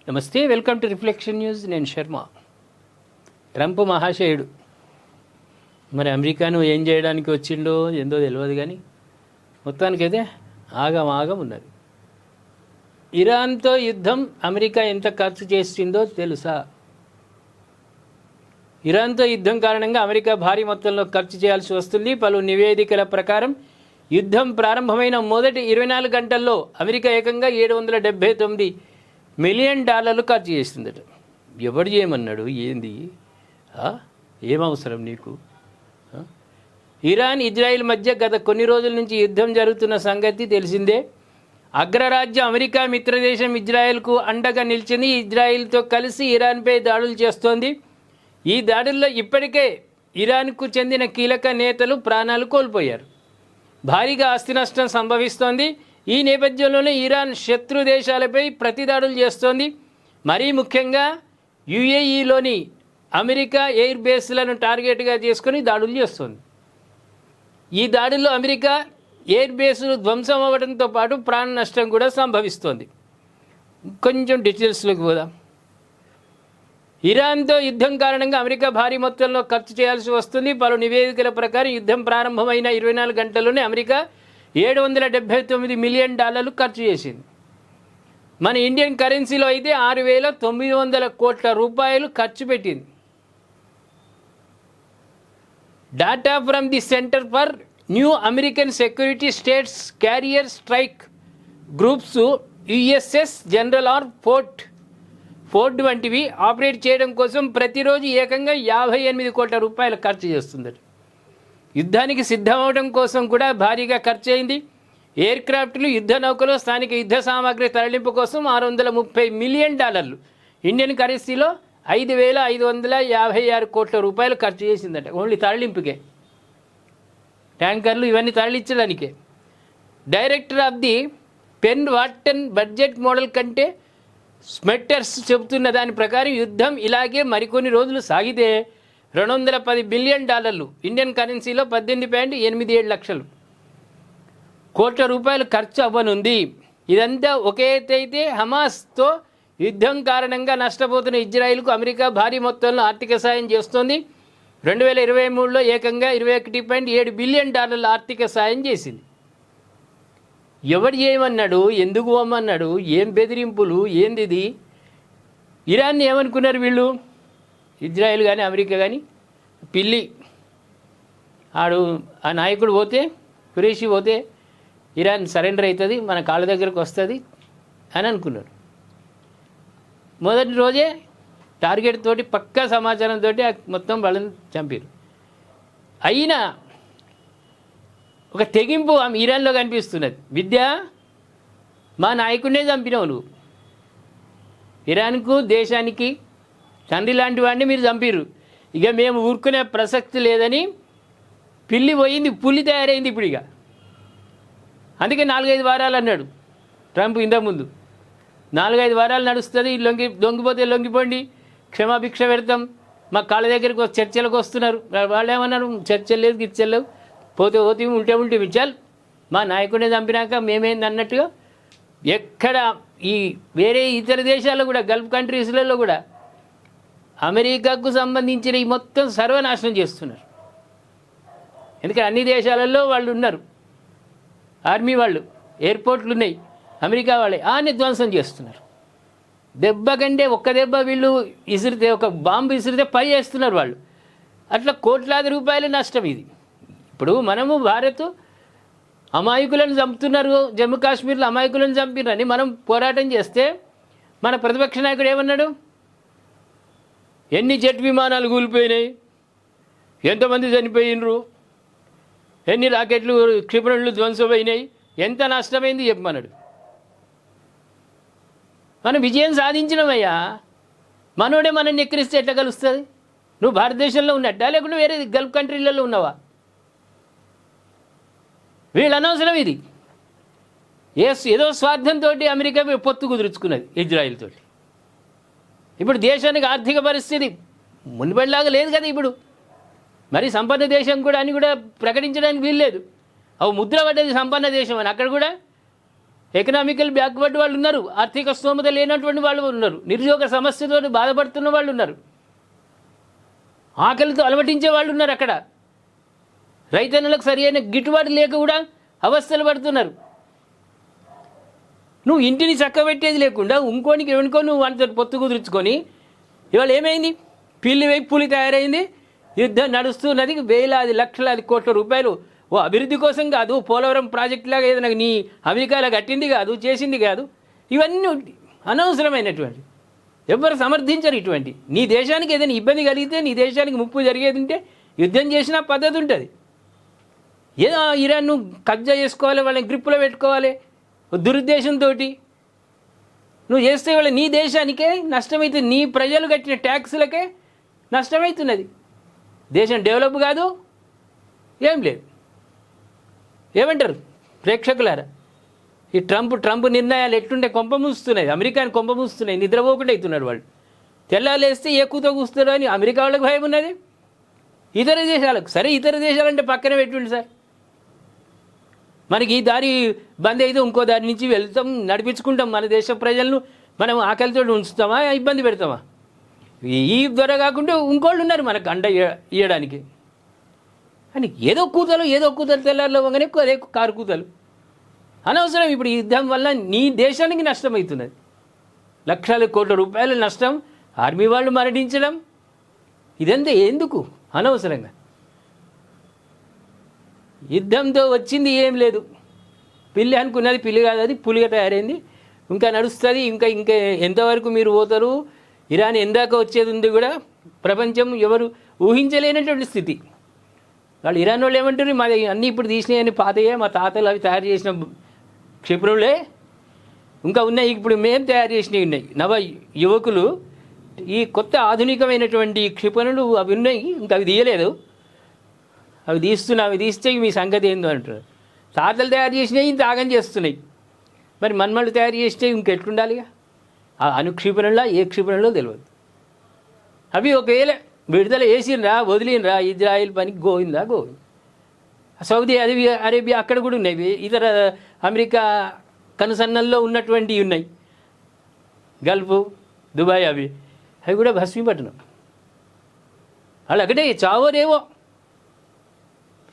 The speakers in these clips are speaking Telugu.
నమస్తే, వెల్కమ్ టు రిఫ్లెక్షన్ న్యూస్. నేను శర్మ. ట్రంప్ మహాశయుడు మరి అమెరికాను ఏం చేయడానికి వచ్చిండో ఏందో తెలియదు, కానీ మొత్తానికైతే ఆగం ఉన్నది. ఇరాన్తో యుద్ధం అమెరికా ఎంత ఖర్చు చేసిందో తెలుసా? ఇరాన్తో యుద్ధం కారణంగా అమెరికా భారీ మొత్తంలో ఖర్చు చేయాల్సి వస్తుంది. పలు నివేదికల ప్రకారం యుద్ధం ప్రారంభమైన మొదటి 24 గంటల్లో అమెరికా ఏకంగా $779 మిలియన్ ఖర్చు చేస్తుందట. ఎవడు చేయమన్నాడు? ఏంది? ఏమవసరం నీకు? ఇరాన్ ఇజ్రాయిల్ మధ్య గత కొన్ని రోజుల నుంచి యుద్ధం జరుగుతున్న సంగతి తెలిసిందే. అగ్రరాజ్యం అమెరికా మిత్రదేశం ఇజ్రాయెల్కు అండగా నిలిచింది. ఇజ్రాయిల్తో కలిసి ఇరాన్పై దాడులు చేస్తోంది. ఈ దాడుల్లో ఇప్పటికే ఇరాన్కు చెందిన కీలక నేతలు ప్రాణాలు కోల్పోయారు. భారీగా ఆస్తి నష్టం సంభవిస్తోంది. ఈ నేపథ్యంలోనే ఇరాన్ శత్రు దేశాలపై ప్రతిదాడులు చేస్తోంది. మరీ ముఖ్యంగా యుఏఈలోని అమెరికా ఎయిర్ బేస్లను టార్గెట్గా చేసుకొని దాడులు చేస్తోంది. ఈ దాడుల్లో అమెరికా ఎయిర్ బేసులు ధ్వంసం అవ్వడంతో పాటు ప్రాణ నష్టం కూడా సంభవిస్తోంది. కొంచెం డీటెయిల్స్లోకి పోదాం. ఇరాన్తో యుద్ధం కారణంగా అమెరికా భారీ మొత్తంలో ఖర్చు చేయాల్సి వస్తుంది. పలు నివేదికల ప్రకారం యుద్ధం ప్రారంభమైన 24 గంటల్లోనే అమెరికా $779 మిలియన్ ఖర్చు చేసింది. మన ఇండియన్ కరెన్సీలో అయితే 6,900 కోట్ల రూపాయలు ఖర్చు పెట్టింది. Data from the centre for new American security states carrier strike groups USS general R Ford వంటివి ఆపరేట్ చేయడం కోసం ప్రతిరోజు ఏకంగా 58 కోట్ల రూపాయలు ఖర్చు చేస్తుందట. యుద్ధానికి సిద్ధమవడం కోసం కూడా భారీగా ఖర్చు అయింది. ఎయిర్ క్రాఫ్ట్లు, యుద్ధ నౌకలు, స్థానిక యుద్ధ సామాగ్రి తరలింపు కోసం $630 మిలియన్, ఇండియన్ కరెన్సీలో 5,556 కోట్ల రూపాయలు ఖర్చు చేసిందట. ఓన్లీ తరలింపుకే, ట్యాంకర్లు ఇవన్నీ తరలించడానికే. Director of the Penn Wharton budget model కంటే స్మెట్టర్స్ చెబుతున్న దాని ప్రకారం యుద్ధం ఇలాగే మరికొన్ని రోజులు సాగితే $210 బిలియన్, ఇండియన్ కరెన్సీలో 18.87 లక్షలు కోట్ల రూపాయలు ఖర్చు అవ్వనుంది. ఇదంతా ఒకే ఎత్తైతే హమాస్తో యుద్ధం కారణంగా నష్టపోతున్న ఇజ్రాయిల్కు అమెరికా భారీ మొత్తంలో ఆర్థిక సాయం చేస్తోంది. 2023లో ఏకంగా $21.7 బిలియన్ ఆర్థిక సాయం చేసింది. ఎవడు చేయమన్నాడు? ఎందుకు పోమన్నాడు? ఏం బెదిరింపులు? ఏంది? ఇరాన్ని ఏమనుకున్నారు వీళ్ళు? ఇజ్రాయెల్ కానీ అమెరికా కానీ పిల్లి. ఆ నాయకుడు పోతే, ఖురేషీ పోతే ఇరాన్ సరెండర్ అవుతుంది, మన కాళ్ళ దగ్గరకు వస్తుంది అని అనుకున్నారు. మొదటి రోజే టార్గెట్ తోటి, పక్కా సమాచారంతో మొత్తం వాళ్ళని చంపారు. అయినా ఒక తెగింపు ఇరాన్లో కనిపిస్తున్నది. విద్య, మా నాయకుడినే చంపినావు నువ్వు. ఇరాన్కు దేశానికి తండ్రి లాంటి వాడిని మీరు చంపిర్రు. ఇక మేము ఊరుకునే ప్రసక్తి లేదని పిల్లి పోయింది, పులి తయారైంది ఇప్పుడు. ఇక అందుకే 4-5 వారాలు అన్నాడు ట్రంప్ ఇంతకుముందు. 4-5 వారాలు నడుస్తుంది, లొంగిపోతే లొంగిపోండి, క్షమాభిక్ష పెడతాం, మా కాళ్ళ దగ్గరికి చర్చలకు వస్తున్నారు. వాళ్ళు ఏమన్నారు? చర్చలు లేదు, గిచ్చలేవు, పోతే ఉంటే విచాల్ మా నాయకుడిని చంపినాక మేమేంది అన్నట్టుగా. ఎక్కడ ఈ వేరే ఇతర దేశాల్లో కూడా, గల్ఫ్ కంట్రీస్లలో కూడా అమెరికాకు సంబంధించిన ఈ మొత్తం సర్వనాశనం చేస్తున్నారు. ఎందుకంటే అన్ని దేశాలలో వాళ్ళు ఉన్నారు, ఆర్మీ వాళ్ళు, ఎయిర్పోర్ట్లు ఉన్నాయి, అమెరికా వాళ్ళే ఆని ధ్వంసం చేస్తున్నారు. దెబ్బ కంటే ఒక్క దెబ్బ వీళ్ళు విసిరితే, ఒక బాంబు విసిరితే పై చేస్తున్నారు వాళ్ళు. అట్లా కోట్లాది రూపాయల నష్టం ఇది. ఇప్పుడు మనము భారత్ అమాయకులను చంపుతున్నారు, జమ్మూ కాశ్మీర్లో అమాయకులను చంపినని మనం పోరాటం చేస్తే మన ప్రతిపక్ష నాయకుడు ఏమన్నాడు? ఎన్ని జెట్ విమానాలు కూలిపోయినాయి, ఎంతమంది చనిపోయినరు, ఎన్ని రాకెట్లు క్షిపణులు ధ్వంసమైనాయి, ఎంత నష్టమైంది చెప్పమన్నాడు. మనం విజయం సాధించినమయ్యా. మనోడే మనల్ని ఎక్కిరిస్తే ఎట్లా కలుస్తుంది? నువ్వు భారతదేశంలో ఉన్నట్టా, లేకుంటే వేరే గల్ఫ్ కంట్రీలలో ఉన్నావా? వీళ్ళు అనవసరం ఇది. ఏదో స్వార్థంతో అమెరికా పొత్తు కుదుర్చుకున్నది ఇజ్రాయిల్ తోటి. ఇప్పుడు దేశానికి ఆర్థిక పరిస్థితి మునిపడిలాగా లేదు కదా ఇప్పుడు. మరి సంపన్న దేశం కూడా అని కూడా ప్రకటించడానికి వీల్లేదు. అవి ముద్ర పడ్డది సంపన్న దేశం అని. అక్కడ కూడా ఎకనామికల్ బ్యాక్వర్డ్ వాళ్ళు ఉన్నారు, ఆర్థిక స్తోమత లేనటువంటి వాళ్ళు ఉన్నారు, నిరుద్యోగ సమస్యతో బాధపడుతున్న వాళ్ళు ఉన్నారు, ఆకలితో అలమటించే వాళ్ళు ఉన్నారు. అక్కడ రైతన్నులకు సరి అయిన గిట్టుబాటు లేక కూడా అవస్థలు పడుతున్నారు. నువ్వు ఇంటిని చక్కబెట్టేది లేకుండా ఇంకోనికి ఎవరికో నువ్వు వాటితో పొత్తు కుదుర్చుకొని ఇవాళ ఏమైంది? పిల్లి వైపు పులి తయారైంది, యుద్ధం నడుస్తున్నది, వేలాది లక్షలాది కోట్ల రూపాయలు ఓ అభివృద్ధి కోసం కాదు, పోలవరం ప్రాజెక్టు లాగా ఏదైనా నీ అమెరికాలో కట్టింది కాదు, చేసింది కాదు. ఇవన్నీ అనవసరమైనటువంటి, ఎవ్వరు సమర్థించరు ఇటువంటి. నీ దేశానికి ఏదైనా ఇబ్బంది కలిగితే, నీ దేశానికి ముప్పు జరిగేది ఉంటే యుద్ధం చేసిన పద్ధతి ఉంటుంది. ఏదో ఇరాన్ను కబ్జా చేసుకోవాలి, వాళ్ళని గ్రిప్పులో పెట్టుకోవాలి దురుద్దేశంతో నువ్వు చేస్తే వాళ్ళ నీ దేశానికే నష్టమవుతుంది, నీ ప్రజలు కట్టిన ట్యాక్సులకే నష్టమవుతున్నది. దేశం డెవలప్ కాదు, ఏం లేదు. ఏమంటారు ప్రేక్షకులారా? ఈ ట్రంప్ నిర్ణయాలు ఎట్లుంటే కొంప మూస్తున్నాయి, అమెరికాని కొంప మూస్తున్నాయి, నిద్రపోకుండా అవుతున్నారు వాళ్ళు. తెల్లాలేస్తే ఏ కూత కూస్తారో అని అమెరికా వాళ్ళకి భయం ఉన్నది, ఇతర దేశాలకు. సరే ఇతర దేశాలంటే పక్కన పెట్టుండి సార్, మనకి ఈ దారి బంద్ అయితే ఇంకో దారి నుంచి వెళ్తాం, నడిపించుకుంటాం. మన దేశ ప్రజలను మనం ఆకలితో ఉంచుతామా, ఇబ్బంది పెడతామా? ఈ ద్వారా కాకుండా ఇంకోళ్ళు ఉన్నారు మనకు అండ ఇవ్వడానికి. అని ఏదో కూతలు తెల్లారిలో పోగానే అదే కారు కూతలు అనవసరం. ఇప్పుడు ఈ యుద్ధం వల్ల నీ దేశానికి నష్టమవుతున్నది, లక్షల కోట్ల రూపాయల నష్టం, ఆర్మీ వాళ్ళు మరణించడం, ఇదంతా ఎందుకు అనవసరంగా? యుద్ధంతో వచ్చింది ఏం లేదు, పిల్లి అనుకున్నది పిల్లి కాదు, అది పులిగా తయారైంది. ఇంకా నడుస్తుంది, ఇంకా ఎంతవరకు మీరు పోతారు? ఇరాన్ ఎందాక వచ్చేది ఉంది కూడా ప్రపంచం ఎవరు ఊహించలేనటువంటి స్థితి. వాళ్ళు ఇరాన్ వాళ్ళు ఏమంటారు, మాది అన్నీ ఇప్పుడు తీసినాయని పాతయే, మా తాతలు అవి తయారు చేసిన క్షిపణులే ఇంకా ఉన్నాయి, ఇప్పుడు మేము తయారు చేసినవి ఉన్నాయి. నవ యువకులు ఈ కొత్త ఆధునికమైనటువంటి క్షిపణులు అవి ఉన్నాయి, ఇంకా అవి తీయలేదు, అవి తీస్తే మీ సంగతి ఏందో అంటారు. తాతలు తయారు చేసినవి ఇంత ఆగం చేస్తున్నాయి, మరి మన్మళ్ళు తయారు చేసినవి ఇంకెట్లుండాలిగా? ఆ అనుక్షిపణులా ఏ క్షిపణులో తెలియదు. అవి ఒకవేళ విడుదల చేసినరా వదిలినరా ఇజ్రాయిల్ పనికి గోవిందా గోవింద. సౌదీ అరేబియా అక్కడ కూడా ఉన్నాయి, ఇతర అమెరికా కనుసన్నల్లో ఉన్నటువంటివి ఉన్నాయి, గల్ఫ్ దుబాయ్ అవి కూడా భస్మీపట్నం. వాళ్ళు ఒకటే చావోరేవో,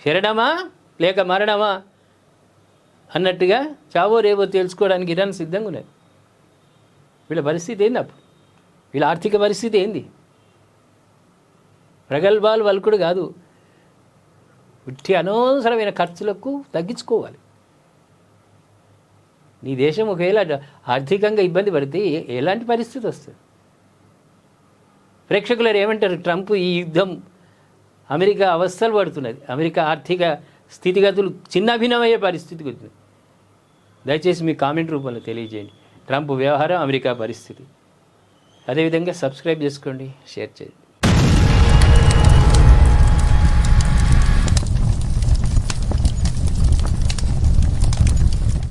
శరణమా లేక మరణమా అన్నట్టుగా చావోరేవో తెలుసుకోవడానికి ఇరాన్ సిద్ధంగా ఉన్నది. వీళ్ళ పరిస్థితి ఏంది అప్పుడు? వీళ్ళ ఆర్థిక పరిస్థితి ఏంది? ప్రగల్భాలు వల్కుడు కాదు, ఉట్టి అనవసరమైన ఖర్చులకు తగ్గించుకోవాలి. నీ దేశం ఒకవేళ ఆర్థికంగా ఇబ్బంది పడితే ఎలాంటి పరిస్థితి వస్తుంది? ప్రేక్షకులు ఏమంటారు? ట్రంప్ ఈ యుద్ధం అమెరికా అవస్థలు పడుతున్నది, అమెరికా ఆర్థిక స్థితిగతులు చిన్నభిన్నమయ్యే పరిస్థితికి వచ్చింది. దయచేసి మీ కామెంట్ రూపంలో తెలియజేయండి ట్రంప్ వ్యవహారం, అమెరికా పరిస్థితి. అదేవిధంగా సబ్స్క్రైబ్ చేసుకోండి, షేర్ చేయండి.